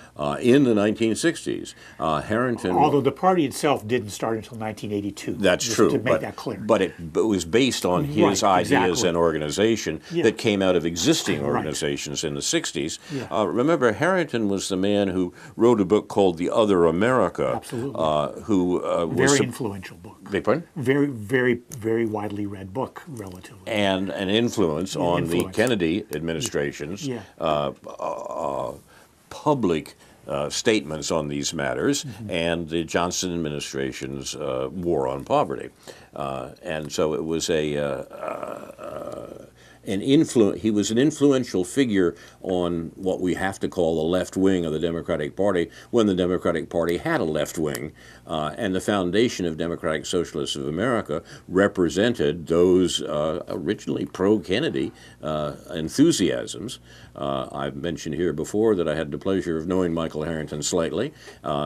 Speaker 1: in the 1960s. Harrington,
Speaker 2: although the party itself didn't start until 1982.
Speaker 1: That's true.
Speaker 2: To make that clear.
Speaker 1: But it was based on his
Speaker 2: Right,
Speaker 1: ideas
Speaker 2: exactly.
Speaker 1: and organization that came out of existing organizations in the 60s. Yeah. Remember, Harrington was the man who wrote a book called The Other America.
Speaker 2: Absolutely.
Speaker 1: Who was
Speaker 2: very influential book.
Speaker 1: Beg pardon?
Speaker 2: Very, very, very widely read book, relatively.
Speaker 1: And an influence on the Kennedy administration's public statements on these matters and the Johnson administration's war on poverty. And so it was he was an influential figure on what we have to call the left wing of the Democratic Party when the Democratic Party had a left wing. And the foundation of Democratic Socialists of America represented those originally pro-Kennedy enthusiasms. I've mentioned here before that I had the pleasure of knowing Michael Harrington slightly.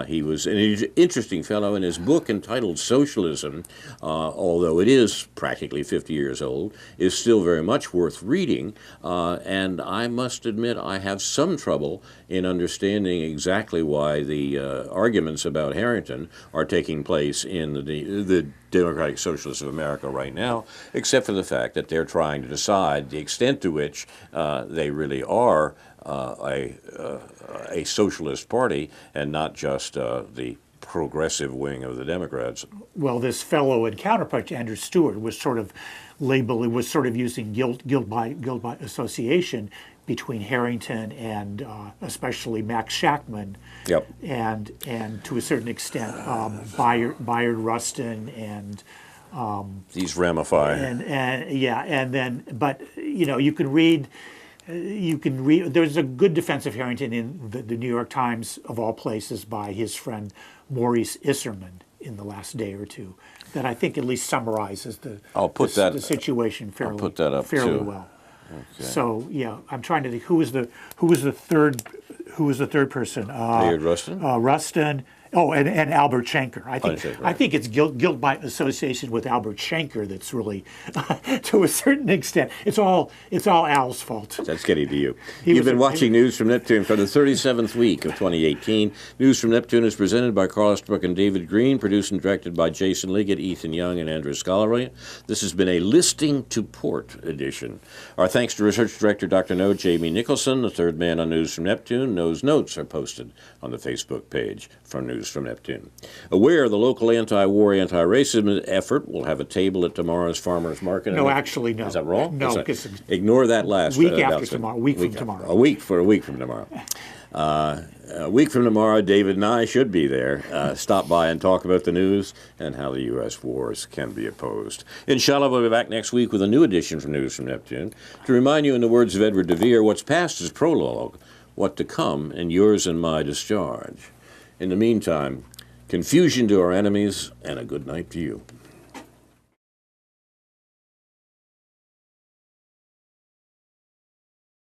Speaker 1: He was an interesting fellow. In his book entitled Socialism, although it is practically 50 years old, is still very much worth reading. And I must admit I have some trouble in understanding exactly why the arguments about Harrington are taking place in the Democratic Socialists of America right now, except for the fact that they're trying to decide the extent to which they really are a socialist party and not just the progressive wing of the Democrats.
Speaker 2: Well, this fellow and counterpart, Andrew Stewart, was sort of using guilt by association between Harrington and especially Max Shachtman, and to a certain extent Bayard Rustin and
Speaker 1: these ramify.
Speaker 2: And then but you can read. There's a good defense of Harrington in the New York Times, of all places, by his friend Maurice Isserman in the last day or two, that I think at least summarizes the situation fairly, well. Okay. So I'm trying to think who was the third person?
Speaker 1: Bayard Rustin.
Speaker 2: Rustin. Oh, and Albert Schenker. I think it's guilt by association with Albert Schenker that's really, to a certain extent, it's all Al's fault.
Speaker 1: That's getting to you. You've been watching News from Neptune for the 37th week of 2018. News from Neptune is presented by Carl Estabrook and David Green, produced and directed by Jason Liggett, Ethan Young, and Andrew Scollery. This has been a Listing to Port edition. Our thanks to Research Director Dr. No Jamie Nicholson, the third man on News from Neptune. No's notes are posted on the Facebook page from News from Neptune. Aware the local anti-war, anti-racism effort will have a table at tomorrow's farmers market.
Speaker 2: No, actually, no.
Speaker 1: Is that wrong?
Speaker 2: No.
Speaker 1: Ignore that last
Speaker 2: week after tomorrow. Week from tomorrow.
Speaker 1: A week from tomorrow. A week from tomorrow, David and I should be there. Stop by and talk about the news and how the U.S. wars can be opposed. Inshallah, we'll be back next week with a new edition from News from Neptune. To remind you, in the words of Edward de Vere, what's past is prologue, what to come and yours and my discharge. In the meantime, confusion to our enemies and a good night to you.